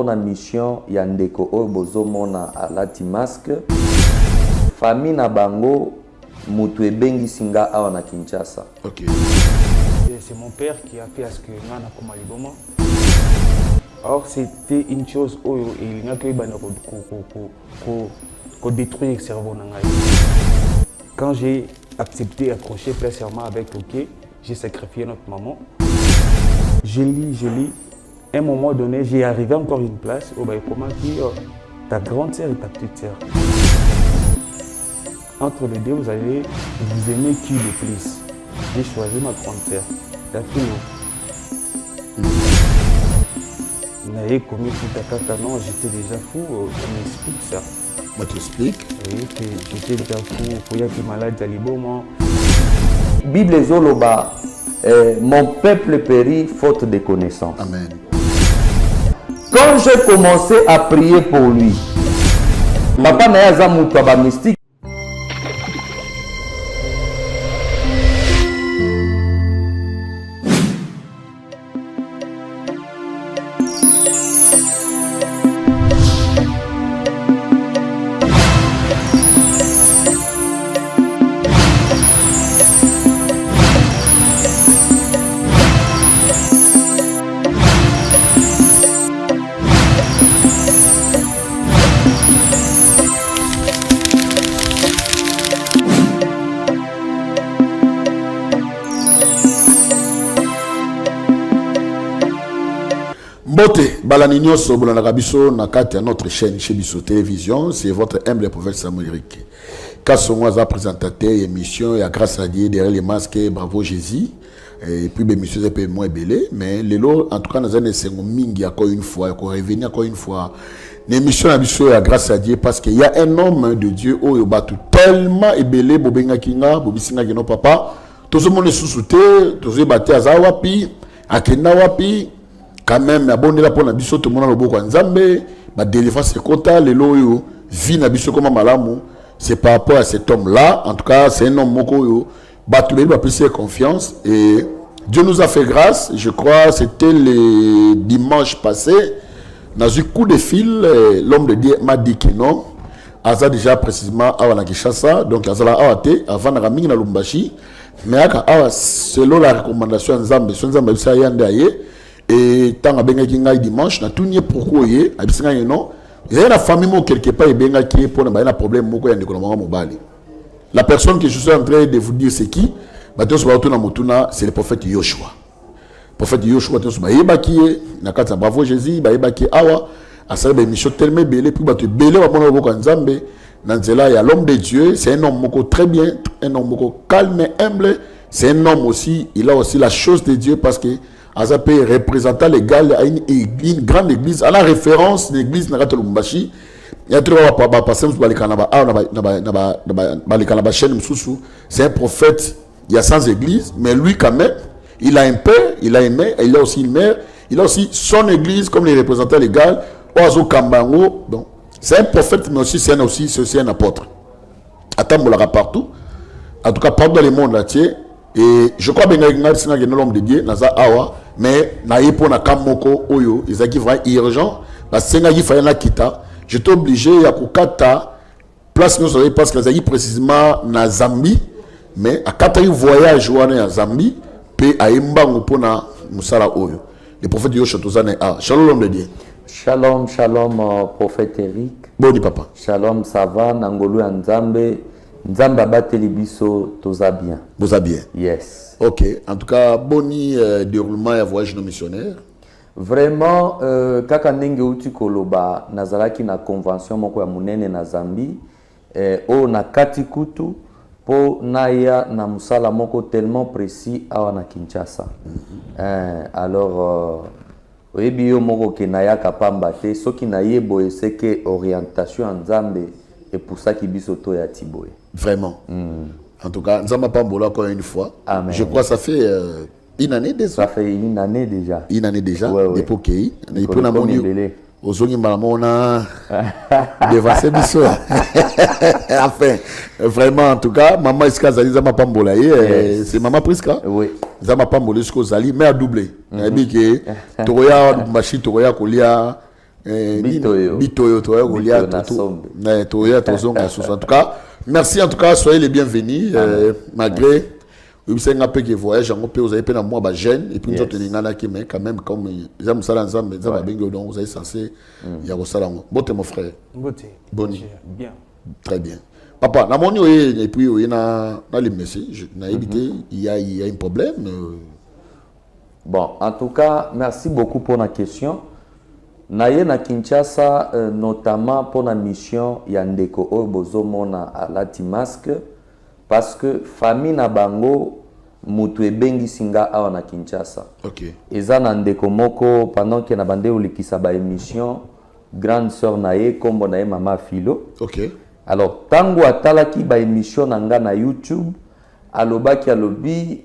la mission Yandeko Obozo Mona à Lati Masque. Famille na bango mutu ebengi singa awa na Kinshasa. Ok. C'est mon père qui a fait à ce que Nana Komaliboma. Or c'était une chose où il n'y a que détruire le cerveau. Quand j'ai accepté accrocher plein serment avec OK, j'ai sacrifié notre maman. Je lis. À un moment donné, j'ai arrivé encore une place où comment dire ta grande sœur et ta petite sœur. Entre les deux, vous allez vous aimer qui le plus. J'ai choisi ma grande sœur, la fille. N'avez commis tout à fait, non, j'étais déjà fou, on m'explique ça. Moi, tu expliques? Oui, j'étais déjà fou, il faut y avoir malade à l'Iboma. Bible Zoloba, mon peuple périt faute de connaissance. Amen. Quand j'ai commencé à prier pour lui, papa n'a pas de mystique. Bote, Balanigno Sobolana Biso, Nakati à notre chaîne chez Biso Télévision, c'est votre humble prophète Samuel Rick. Kassomoisa présentateur émission, et grâce à Dieu, derrière les masques, bravo Jésus. Et puis, monsieur c'est moins belé, mais les lots, en tout cas, nous avons essayé mingi encore une fois, revenir encore une fois. L'émission à Biso, grâce à Dieu, parce qu'il y a un homme de Dieu, où il bat tellement ébélé, Bobenga Kinga, Bobisinga Kino Papa, tout le monde est sous-souté, tout le monde est battu à Zawapi, à Kenda Wapi. Quand même, abonné la pour la biso, tout le monde a le beau Nzambe, ma délivrance est content, les loyaux, vie na biso comme malamu, c'est par rapport à cet homme-là, en tout cas, c'est un homme moko, batulé, va plus confiance, et Dieu nous a fait grâce, je crois, c'était le dimanche passé, dans un coup de fil, l'homme de Dieu m'a dit que non, Aza déjà précisément à Wanakishasa, donc Azala Awate, avant la Raming na Lumbashi, mais selon la recommandation Nzambe, Nzambe bisa yande aye, et tant que benga kinga dimanche na tout nie pourquoi yé abisinga non il y a la famille mo quelque part benga qui pour na un problème moko ya ndeko na mobali. La personne que je suis en train de vous dire c'est qui bato so bato na mutuna, c'est le prophète Yoshua. Prophète Yoshua to so ba yebaki na kata bravo Jésus ba yebaki awa asala ba mission tellement belé puis bato belé wa mona boko Nzambe na nzela ya l'homme de Dieu, c'est un homme moko très bien, un homme moko calme et humble, c'est un homme aussi, il a aussi la chose de Dieu parce que Azapé représentant légal à une grande église, à la référence de l'église Nagato Lumbashi. Il y a trois passer c'est un prophète, il y a 100 églises, mais lui quand même, il a un père, il a une mère, il a aussi une mère, il a aussi son église comme les représentants légaux, Oazo Kambango. Donc, c'est un prophète, mais aussi c'est aussi un apôtre. Attends, on partout. En tout cas, partout dans le monde là, et je crois bien que c'est un homme de Dieu, mais naïe pour na kamoko oyo, ils ont vraiment urgent, parce que il fallait la kita. J'étais obligé à kukata place nous savez parce que ils précisément na Zambie, mais à kata voyage à Zambie, puis à imbango pour na musala oyo. Le prophète Yoshua Tozane a. Shalom l'homme de Dieu. Shalom, shalom, prophète Eric. Boni papa. Shalom, ça va, Nangolu Nzambe. Nzamba bateli biso toza bien. Toza bien. Yes. Ok. En tout cas, boni déroulement et voyage nos missionnaires. Vraiment, kaka ndenge uti koloba nazalaki na convention moko ya munene na Zambie, o na kati kutu po naya na musala moko tellement précis awa na Kinshasa. Alors, oyebi yo moko ke naya kapamba te soki na yebo eseke orientation en Nzambe et pour ça qui biso to ya tiboye. Vraiment. En tout cas, Nzamba Pambola encore une fois. Amen. Je crois que ça fait une année déjà. Ça fait une année déjà. Une année déjà. Ouais, ouais. Depuis qu'il y a un moni. Ozongi Malamona. Devant ces bisous. Enfin, vraiment, en tout cas, maman Iska Zali Nzamba Pambola. C'est maman Priska. Oui. Nzamba Pambola Isko Zali, mais à doubler. Elle dit que Toroya Mbashi, Toroya Kolia. Bitoyo. Bitoyo, toi, Goliath, Bitoyo na tout. sombe. Mais toi, en tout cas, merci en tout cas, soyez les bienvenus. Malgré, vous savez un peu que voyage, vous avez un mois jeune, et puis nous autres, mais quand même, comme les hommes sont ensemble, vous êtes censé, il y a ça. Bon, mon frère. Bon. Bien. Très bien. Papa, na moni et puis il y a les messages, il y a un problème. Bon, en tout cas, merci beaucoup pour la question. Naye na Kinshasa, notamment pour la mission Yandeko Obozo Mona à Latimasque, parce que famille na bango mutu ebengi singa awa na Kinshasa. Ok. Eza na ndeko moko pendant que na bande ulikisa ba émission grande sœur naye kombo naye mama Philo. Ok. Alors tango atalaki ba émission nanga na YouTube, alobaki alobi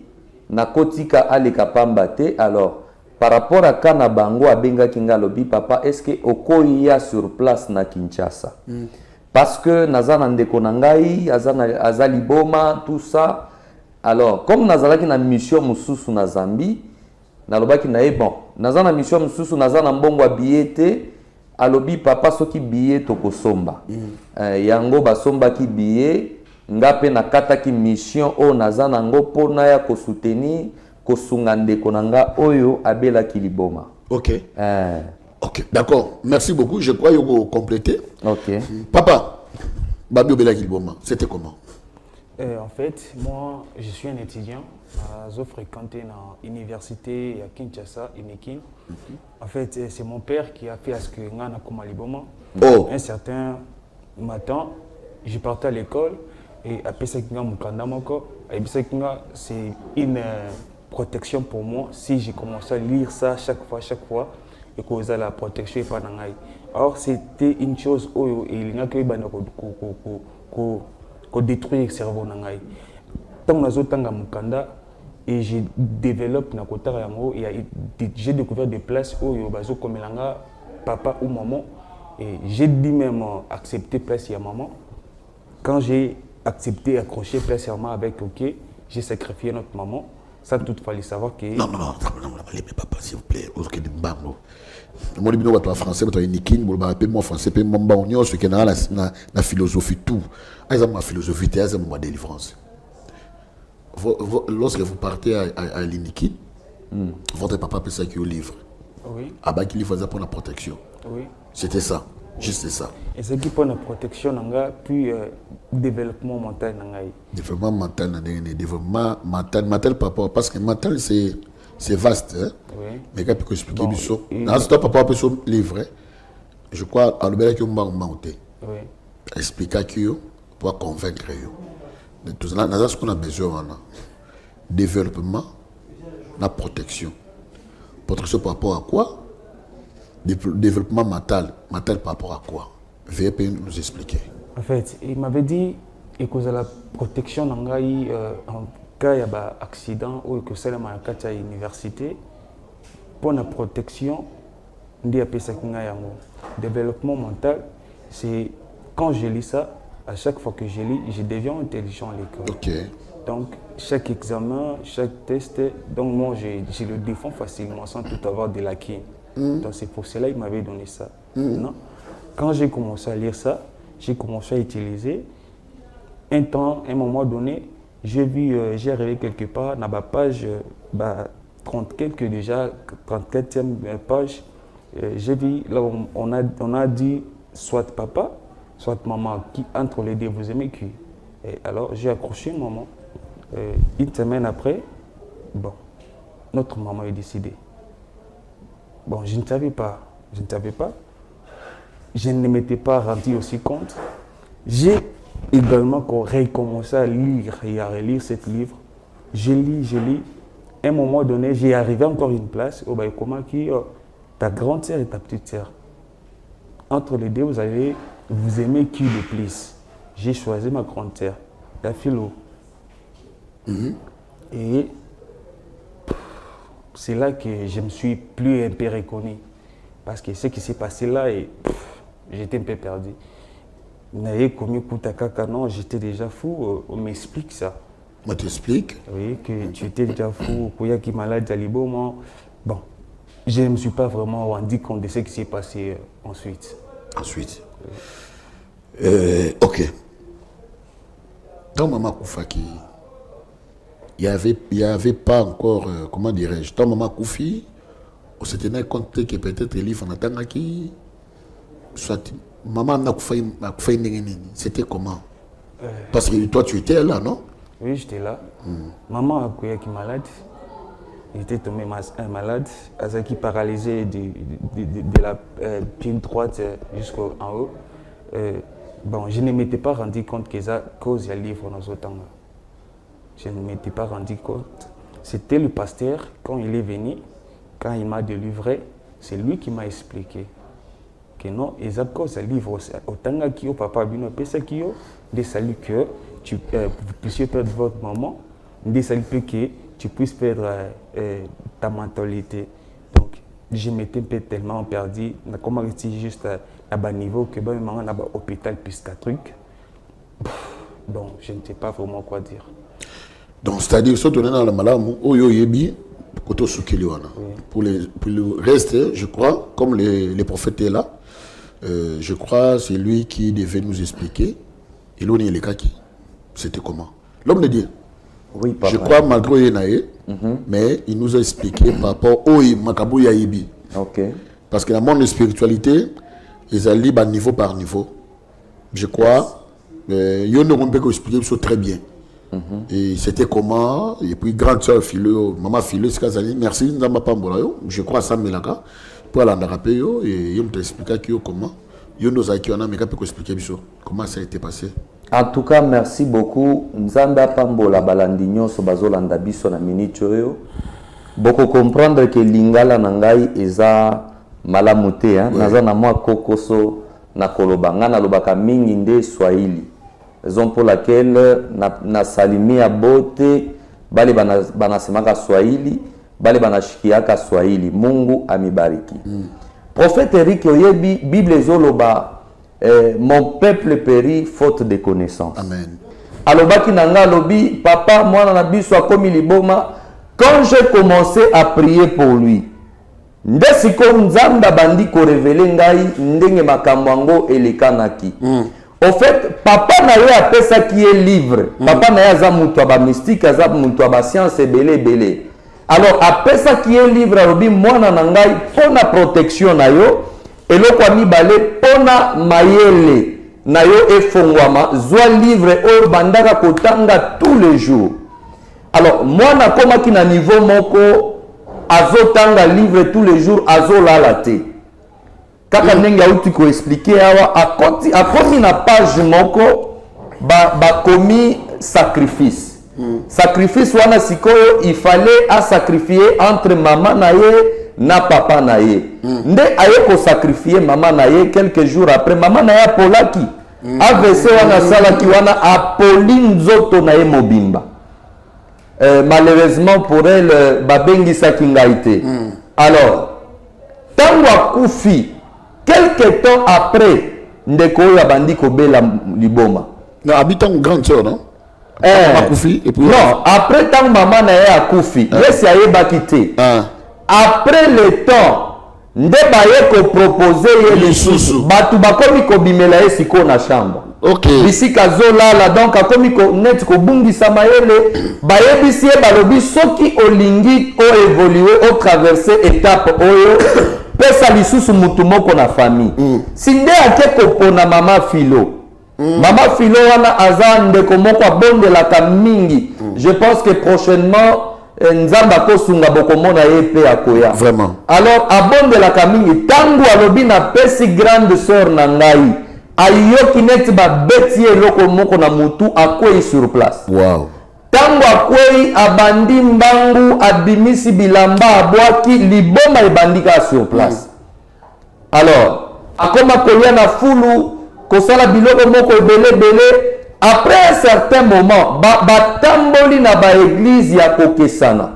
na kotika aleka pamba te. Alors par rapport à kana bango abenga kinga lobi papa, est-ce que okoya sur place na Kinshasa? Parce que nazana ndeko nangai azali boma tout ça. Alors comme nazalaki na mission mususu na Zambie, nalobaki na bon nazana mission mususu nazana mbongo wa billet alobi papa soki billet tokosomba. Yango basomba ki billet ngape na kata ki mission o nazana ngo pona ya ko soutenir kosunga ndeko nanga oyo abela kiliboma. Ok. Ok, d'accord. Merci beaucoup. Je crois que vous compléter. Ok. Papa, Babi Obela Kiliboma, c'était comment? En fait, moi, je suis un étudiant. J'ai fréquenté l'université à Kinshasa, Inekin. En fait, c'est mon père qui a fait à ce que Ngana Kuma Liboma. Un certain matin, je partais à l'école et après ça, c'est une protection pour moi si j'ai commencé à lire ça chaque fois et que la protection est pas dans l'œil. Alors c'était une chose où il y a que détruire le cerveau dans l'œil. Tant que je et j'ai développé j'ai découvert des places où comme papa ou maman et j'ai dit même accepter place à maman. Quand j'ai accepté accrocher place à maman avec OK, j'ai sacrifié notre maman. Ça, tout fallait savoir que... Non, mais papa, s'il vous plaît, au que de bango. Moi, je suis français, je suis nikin, je suis français, je suis bango, ce qui est la philosophie, tout. C'est ma philosophie, c'est ma délivrance. Lorsque vous partez à l'inikin, votre papa peut ça qui au livre. Oui. Ah bah, qui livre ça pour la protection. Oui. C'était ça. Juste ça. Et ce qui pour la protection, puis développement mental. Développement mental, papa, parce que mental c'est vaste. Hein? Oui. Mais quand tu peux expliquer, dans ce temps, papa peut se livrer. Je crois à l'obéir qu'on va monter. Oui. Expliquer pour convaincre. De tout ça, c'est ce qu'on a besoin. Développement, la protection. Protection par rapport à quoi? Développement mental par rapport à quoi? Veuillez nous expliquer. En fait, il m'avait dit que la protection en cas il y a un accident ou que c'est à l'université, pour la protection, développement mental, c'est quand je lis ça, à chaque fois que je lis, je deviens intelligent à l'école. Okay. Donc, chaque examen, chaque test, donc moi je le défends facilement sans tout avoir de lacunes. Donc c'est pour cela qu'il m'avait donné ça. Non? Quand j'ai commencé à lire ça, j'ai commencé à utiliser. Un moment donné, j'ai arrivé quelque part dans ma page 30 quelques déjà, 34e page. J'ai vu là on a dit soit papa, soit maman, qui entre les deux vous aimez qui. Et alors j'ai accroché maman. Une semaine après, bon, notre maman est décédée. Bon, je ne savais pas. Je ne m'étais pas rendu aussi compte. J'ai également recommencé à lire et à relire ce livre. Je lis. À un moment donné, j'ai arrivé encore une place où comment qui ta grande sœur et ta petite sœur. Entre les deux, vous allez vous aimer qui le plus. J'ai choisi ma grande sœur, la philo. Et c'est là que je me suis plus un peu reconnu. Parce que ce qui s'est passé là, j'étais un peu perdu. Non, j'étais déjà fou. On m'explique ça. On t'explique? Oui, que tu étais déjà fou. Qu'il y a qui malade à Liboma. Bon, je ne me suis pas vraiment rendu compte de ce qui s'est passé ensuite. Ensuite. Ok. Dans Maman Koufaki, il n'y avait pas encore, comment dirais-je, dans Maman Koufi, on s'était rendu compte que peut-être les livres en attendant qui, soit Maman Koufi, c'était comment? Parce que toi, tu étais là, non? Oui, j'étais là. Maman a couillé qui malade. Il était tombé malade. Azaki paralysé de la pied droite jusqu'en haut. Bon, je ne m'étais pas rendu compte que ça cause le livre dans ce temps-là. Je ne m'étais pas rendu compte. C'était le pasteur, quand il est venu, quand il m'a délivré, c'est lui qui m'a expliqué que non, et ça cause le livre autant que papa bino pesa kio de salut que vous puissiez perdre votre maman, de salut que tu puisses perdre ta mentalité. Donc, je m'étais tellement perdu, comment rester juste à bas niveau que ben maman à hôpital psychiatrique. Bon, je ne sais pas vraiment quoi dire. Donc, c'est-à-dire, si on est dans le malade, pour le reste, je crois, comme les prophètes sont là, je crois c'est lui qui devait nous expliquer. Et l'on est les cas qui. C'était comment? L'homme de Dieu. Oui, papa. Je crois malgré Yenaïe, mais il nous a expliqué par rapport au Makabou Yaïbi. Ok. Parce que dans le monde de spiritualité, ils allaient bas niveau par niveau. Je crois, il y a un peu expliqué ça très bien. Et c'était comment, et puis grande soeur Philo, maman Philo, merci, je crois à ça, pour aller en rappeler, et il m'a expliqué comment, il nous a expliqué comment ça a été passé. En tout cas, merci beaucoup. Nzamba Pambola Balandinyo Sobazolanda Biso na minute yo. Beaucoup comprendre que lingala nangai eza malamute hein. Naza na mwa kokoso na koloba ngana lobaka mingi nde Swahili. Raison pour laquelle na salimia bote bale banasemaka Swahili, bale banashikiaka Swahili. Mungu amibariki. Prophète Eric Oyebi Bible zoloba mon peuple périt faute de connaissance. Amen. Alobaki nanga lobi papa mwana na biso akomi liboma. Quand j'ai commencé à prier pour lui, ndesiko nzamba bandi ko révéler ngai ndenge makambo yango elekanaki. Au fait, papa na yo apesa qui est livre. Papa na ya za mutu aba mystique, za mutu aba science belé. Alors apesa qui est livre alobi mwana na ngai pona protection na yo. Eloko mibale pona mayele na yo efongwama zwa livre oyo bandaka kotanga tous les jours. Alors mwana koma ki na niveau moko azotanga livre tous les jours azolala te. Kaka ndenge auti ko expliquer awa akoti na page moko ba komi sacrifice. Sacrifice wana sikoyo il fallait à sacrifier entre maman na ye na papa na ye. Nde aye ko sacrifier maman na ye quelques jours après maman na ye polaki. AVC wana salaki wana apoli nzoto na ye mobimba. Malheureusement pour elle babengi sakingaite. Alors tango akufi quelques temps après ndeko ya bandi ko bela liboma. Na habitant une grande sœur non? Akufi et puis non, après tango maman na ye akufi, yesi aye bakite. Après le temps, nde baye ko proposer ye lisusu batu bakomi ko bimela ye siko na chambre. OK. Bisika zolala donc akomi ko net ko bungisa mayele baye bisi e balobi soki olingi o évoluer o traverser étape oyo pesa lisusu mutu moko na famille. Sinde ake ko pona mama Philo. Mama Philo wana azande ko moko abondelaka mingi. Je pense que prochainement nzamba kosunga bokomona yepe akoya. Vraiment. Alors abondelaka mingi tangu alobi na pesi grande sœur na ngai ayoki neti ba beti eloko moko na mutu akwei sur place. Wow. Tangu akwei abandi mbangu abimisi bilamba abwaki liboma ebandika sur place. Alors akoma kolia na fulu kosala biloko moko ebele. Après un certain moment, batamboli na ba église ya kokesana.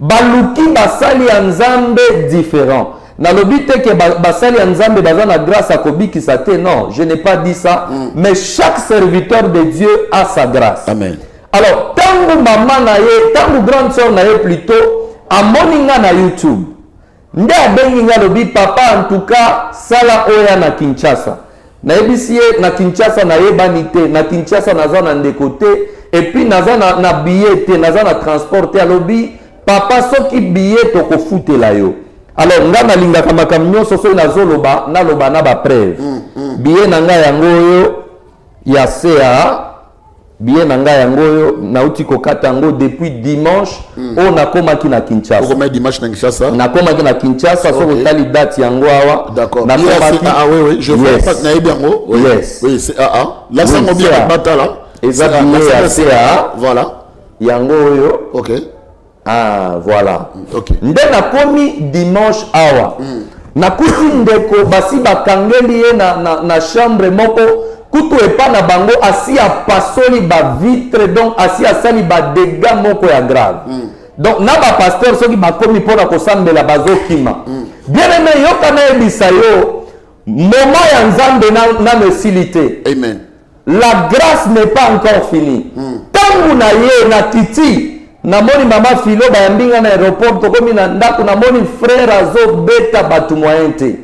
Baluki basali ya nzambe différent. Na lobite ke basali ya nzambe bazana grâce à kobikisa te. Non, je n'ai pas dit ça. Mais chaque serviteur de Dieu a sa grâce. Amen. Alors, tangu maman na ye, tangu grande sœur na ye plutôt, amoninga na YouTube. nde abengi nga lobi papa en tout cas sala oya na Kinshasa nayebisi ye na Kinshasa nayebani te na Kinshasa naza na ndeko te et puis naza na billet te naza na transport te alobi papa soki billet tokofutela yo alors nga nalingaka makambo nyonso soki nazoloba naloba na bapreuve billet na ngai yango oyo ya CA billet na ngai yango oyo nauti kokata yango depuis dimanche oyo nakomaki na Kinshasa okomaki dimanche na Kinshasa nakomaki na Kinshasa soki otali date yango awa d'accord nakomaki oui je vois pas nayebi yango yes oui c'est là ça mobile batala eza billet ya CA voilà yango oyo OK voilà OK nde nakomi dimanche awa nakuti ndeko basi bakangeli ye na chambre moko kutu epa na bango asi apasoli ba vitre donc asi asali ba dégâts moko ya grave donc na ba pasteur soki bakomi mpona kosambela bazokima bien aimé yoka nayebisa yo moment ya nzambe nano esili te amen la grâce n'est pas encore finie ntango na ye na titi namoni mama filo bayambinga na aéroport tokomi na ndako namoni frère azobeta bato moyen te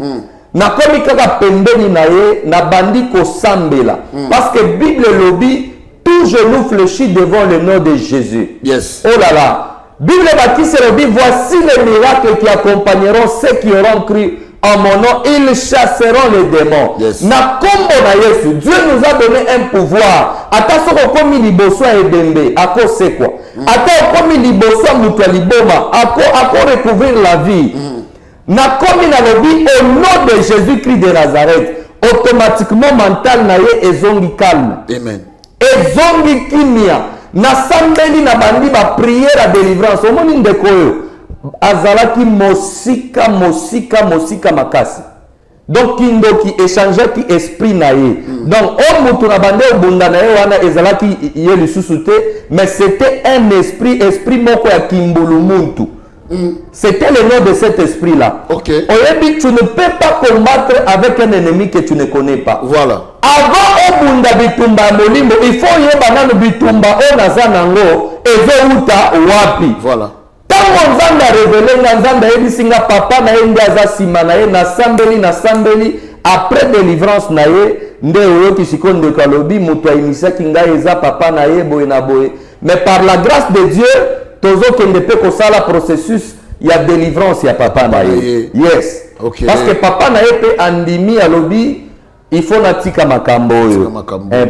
nakomi kaka pembeni na ye nabandi kosambela parce que Bible lobi tout genou fléchit devant le nom de Jésus. Yes. Oh là là, Bible baptiste lobi voici les miracles qui accompagneront ceux qui auront cru en mon nom, ils chasseront les démons. Yes. Na kombo na Yesu, Dieu nous a donné un pouvoir. Ata soko komi liboso ya ebembe, ako sekwa. Ata komi liboso mutu liboma, ako recouvrir la vie. Na komi na lobi au nom de Jésus-Christ de Nazareth, automatiquement mental na ye ezongi calme. Amen. Ezongi kimia. Na sambeli na bandi ba prière à délivrance. Omoni ndeko yo. Azalaki mosika makasi. Donc kindoki échangeaki esprit na ye. Donc o mutu na bande obunda na ye wana ezalaki ye lisusu te, mais c'était un esprit moko ya kimbulu muntu. C'était le nom de cet esprit-là. Ok. Oyebi, tu ne peux pas combattre avec un ennemi que tu ne connais pas. Voilà. Avant obunda bitumba molimbo, il faut yeba nanu bitumba o nazanango ezo uta wapi. Voilà. Tango nzambe révélé nga nzambe yebisinga papa na ye nde aza sima na ye nasambeli après délivrance na ye nde oyoki sikoyo ndeko alobi moto ayimisaki ngai eza papa na ye boye na boye. Mais par la grâce de Dieu tozokende mpe kosala processus ya délivrance ya papa na ye. Yes. Okay. Parce que papa na ye mpe andimi alobi il faut natika makambo oyo.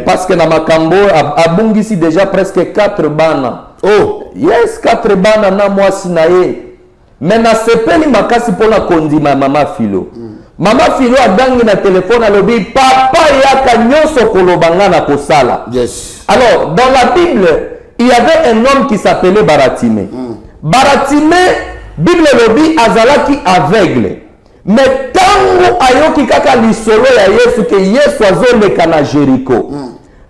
Parce que na makambo abungisi déjà presque 4 bana. Oh, yes, 4 bana na mwasi na ye. Mais na sepeli makasi pona kondima mama filo. Mama filo adangi na téléphone alobi papa yaka nyoso kolobanga na kosala. yes. Alors, dans la Bible, il y avait un homme qui s'appelait Baratimé. Baratimé, Bible lobi azalaki aveugle. Mais tango ayoki kaka lisolo ya Yesu ke Yesu azoleka na Jéricho.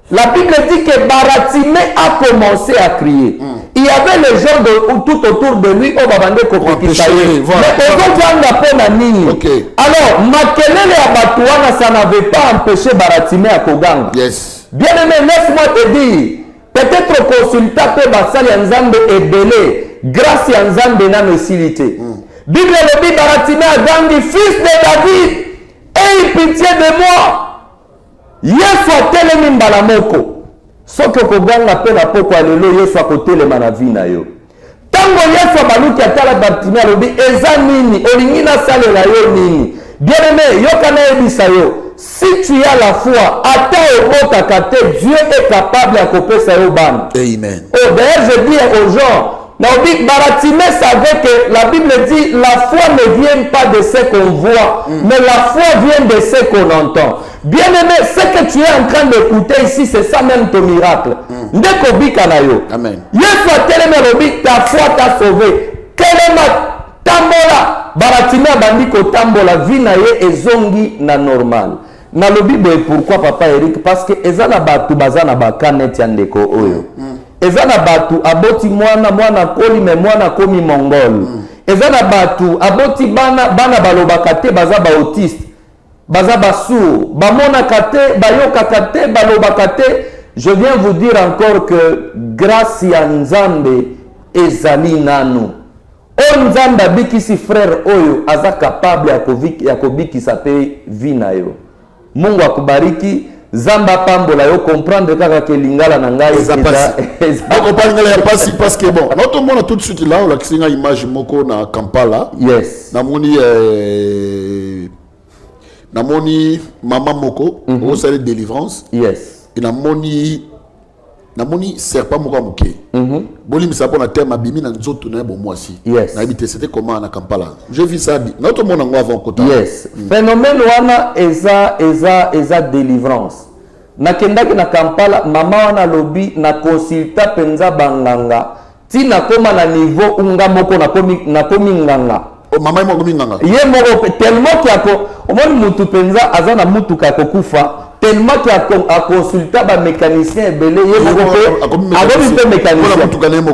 La Bible dit que Baratimé a commencé à crier. Il y avait les gens tout autour de lui au babande kopikisa ye. Mais ozojanga pona nini? Alors, makelele ya batu wana ça n'avait pas empêché Baratimé à koganga. Yes. Bien aimé, laisse-moi te dire, peut-être consulta pe basali ya nzambe ebele, grâce ya nzambe na mesilité. Bible le dit Baratimé adangi fils de David, aie pitié de moi. Yesu atelemi mbala moko. Soki okoganga pe na poko ya lelo Yesu akotelema na vi na yo. Tango Yesu abaluki atala Baratimé alobi eza nini? Olingi nasalela yo nini? Bien aimé, yoka nayebisa yo. Si tu as la foi, Dieu est capable de kopesa yo ban. Amen. Oh, d'ailleurs, je dis aux gens, Baratimé savait que la Bible dit la foi ne vient pas de ce qu'on voit, mais la foi vient de ce qu'on entend. Bien aimé, ce que tu es en train d'écouter ici, c'est ça même ton miracle. Ndeko bika na yo. Amen. Yesu atelemi alobi ta foi t'a sauvé. Kelema tambola. Baratimé abandi kotambola vi na ye ezongi na normal. Na lobi boye pourquoi papa Eric parce que ezana batu bazana bakanet ya ndeko oyo. Ezana batu aboti mwana koli me mwana komi mongol. Ezana batu aboti bana balobaka te baza ba autiste. Baza basour, bamona kate, bayoka kate, balobaka te. Je viens vous dire encore que grâce ya nzambe ezali nanu. Nzamba bikisi frère oyo aza capable ya kobikisa pe vina yo. Mungu akubariki. Zamba pambola yo comprendre kaka ke lingala na ngai eza comprendre ya pasi parce que bon notre monde tout de suite là on la kisinga image moko na Kampala. Yes. Namoni maman moko au salle de délivrance. Yes. Et namoni serpent moko muke. Boli misapo na terme abimi na nzoto na bon moi aussi. Yes. Na habité c'était comment na Kampala. J'ai vu ça notre monde ngo avant kota. Yes. Phénomène wana eza délivrance. Na kendaki na Kampala mama wana lobi na consulta penza banganga. Ti na koma na niveau unga moko na komi nganga. Oh mama moko nganga. Ye moko tellement kiako omoni mutu penza azana mutu kakokufa. Tellement qu'il a consulté un mécanicien belé, il a un mécanicien.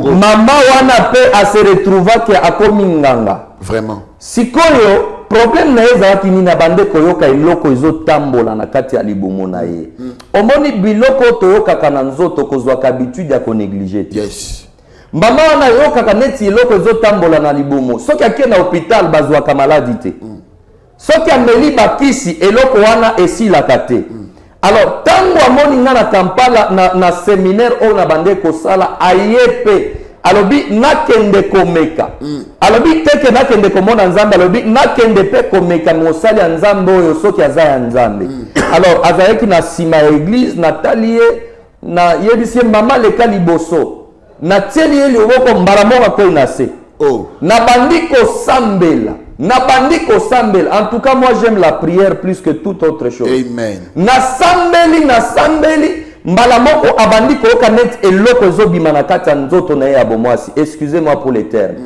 Maman wana pe a se retrouver qui a commis nganga. Vraiment. Si koyo problème na eza kini na bande koyoka iloko izo tambola na kati ya libumu na ye. Omoni biloko toyoka kana nzoto kozwa habitude ya ko négliger. Yes. Mama wana yoka kaneti iloko izo tambola na libumu. Soki akie na hôpital bazwa ka maladie. Soki ameli bakisi eloko wana esila kate. Alors, tango amoni nga na Kampala na séminaire on a bandé ko sala ayepe alobi nakende komeka alobi teke nakende komona nzambe alobi nakende pe komeka mosali ya nzambe oyo soki aza ya nzambe. Alors azalaki na sima ya église natalie na yebisi mama leka liboso na tieli ye loboko mbala moko ko inase. Oh. Na bandi ko sambela. En tout cas, moi j'aime la prière plus que toute autre chose. Amen. Na sambeli, mbalamoko abandiko okanet eloko zobima na kati nzoto na ya bomwasi. Excusez-moi pour les termes.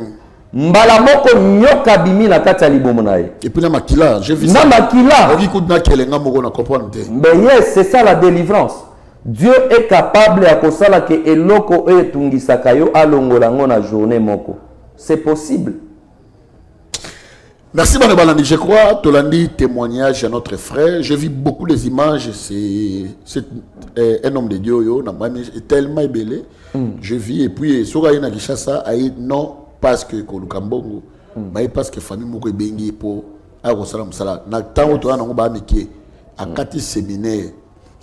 Mbalamoko nyoka bimi na kati libomo na ye. Et puis na makila, j'ai vu ça. Na makila. Oki kudna kelenga moko na comprendre te. Mais yes, c'est ça la délivrance. Dieu est capable ya kosala ke eloko etungisaka yo alongola ngo na journée moko. C'est possible. Merci Bane Balandi. Je crois, Tolandi témoignage à notre frère. J'ai vu beaucoup des images. C'est un homme de Dieu, tellement belé. Je vis et puis sur Aïna Gishasa, non parce que Kolukambongo, mais parce que famille Moko Bengi pour Arosalam Sala. Na tango to ana ngoba miki a kati séminaire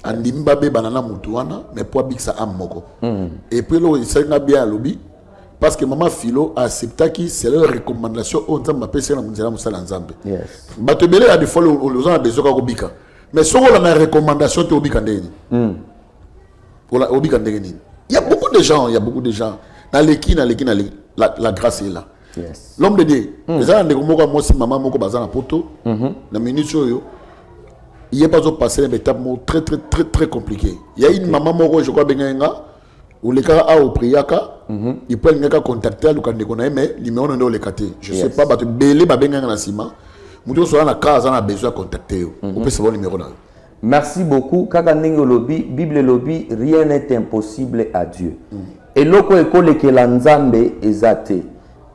andimba be banana mutuana mais pour biksa am moko. Et puis là il s'est bien lobby. Parce que maman Philo a accepté que c'est leur recommandation au temps m'appelle c'est la munzela musala nzambe. Yes. Batebele a des fois les gens a besoin de bika. Mais sur la recommandation tu obika ndeni. Pour la obika ndeni. Il y a beaucoup de gens, la grâce est là. Yes. L'homme de Dieu, les gens de moko moi si maman moko bazana poto, la minute yo il y a pas de passer une étape très compliquée. Il y a une maman moko je crois benga ou les cas a au priaka il peut les contacter le candidat qu'on a mais numéro non le caté je sais pas battre belé ba benga na sima muto so na casa on a besoin de contacter on peut savoir numéro là. Merci beaucoup. Kaka ndenge lobby, Bible lobby, rien n'est impossible à Dieu. Et loko ekole ke la nzambe ezate.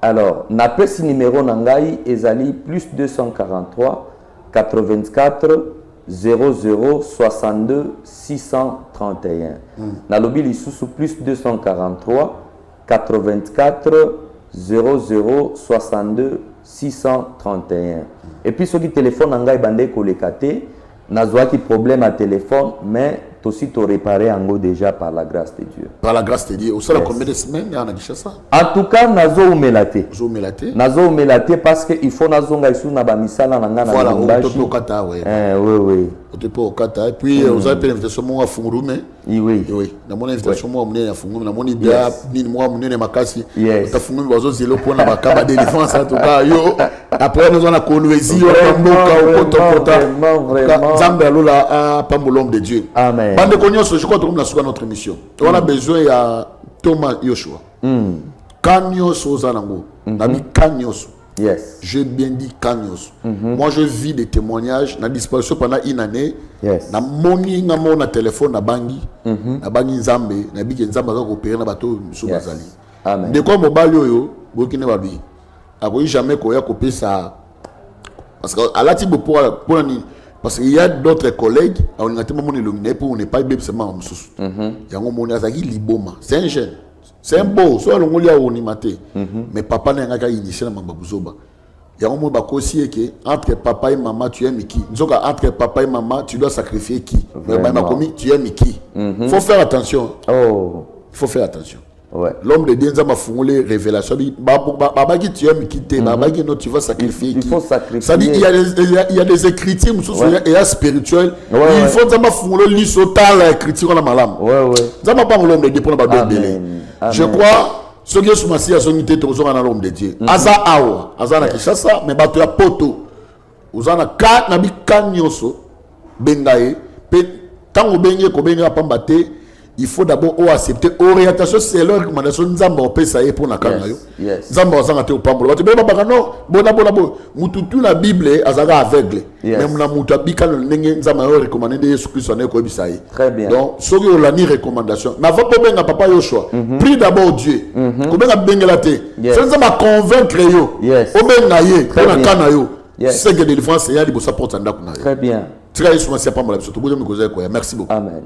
Alors, na pesi numéro nangai ezali plus 243 84 00 62 631. Na lobby lisusu plus 243 84 00 62 631. Et puis ceux qui téléphonent nangai bande kolekate Nazwa qui problème à téléphone, mais aussi te réparer en go déjà par la grâce de Dieu. Par la grâce de Dieu. Au sol, combien de semaines on a dit ça? En tout cas, nazo umelate. Nazo umelate parce que il faut nazo ngaïsou na ba misala na ngana. Voilà, on te peut kata ouais. Oui. On te peut kata. Et puis vous avez l'invitation moi à Fungurume. Oui. Na mon invitation moi à Fungurume. Na mon idea ni moi à makasi. Yes. On Fungurume bazo zelo pour na bakaba délivrance en tout cas yo. Après nous on a Kolwezi yo mboka vraiment. Zambé alola a pambolom de Dieu. Amen. Bande konyoso je crois que nous avons notre mission. On a besoin ya Thomas Yoshua. Kanyoso zanango. Nabi kanyoso. Yes. J'ai bien dit kanyoso. Moi je vis des témoignages na disparition pendant une année. Yes. Na moni na mona téléphone na bangi. Na bangi Nzambe, na biki Nzambe za opérer na bato so bazali. Amen. De quoi mobali oyo bokine babi. Akoyi jamais koya koper ça. Parce que alati bo pour ni parce qu'il y a d'autres collègues on a tellement illuminé pour ne pas bien seulement mususu. Yango moni azaki liboma. C'est un jeune. c'est un beau soit le ngolia on maté mais papa n'a pas initié na mambabuzoba il y a un moment aussi que entre papa et maman tu aimes qui nzoka entre papa et maman tu dois sacrifier qui tu aimes qui faut faire attention il faut faire attention. Ouais. L'homme de Dieu m'a fourni révélation. Baba qui tu aimes quitter, baba qui non tu vas sacrifier. Il faut sacrifier. Ça dit il y a des écritures et spirituels. Il faut que m'a fourni l'isota la écriture on a malam. Ouais. Ça m'a pas l'homme de Dieu pour ne pas donner. Je crois ce que je me suis associé à l'homme de Dieu. Aza awa, aza na kishasa, mais bato ya poto. Uzana ka na bi kanyoso bengaye. Pe tango benye ko benga pambate. Il faut d'abord accepter orientation, c'est leur recommandation. Nous avons fait ça pour la Kanayo. Nous avons fait au Pambo. Non, bon, la Bible est aveugle. Même la Moutabika, nous avons recommandé de Jésus-Christ. Très bien. Donc, ce que la ni recommandation. N'a pas bien papa Yoshua. Prie d'abord Dieu. Comment a bien la tête. C'est ça convaincre yo. Au ben naye pour la Kanayo. C'est que délivrance, c'est y a des beaux supports en Très bien. Très souvent, c'est pas mal. Merci beaucoup. Amen.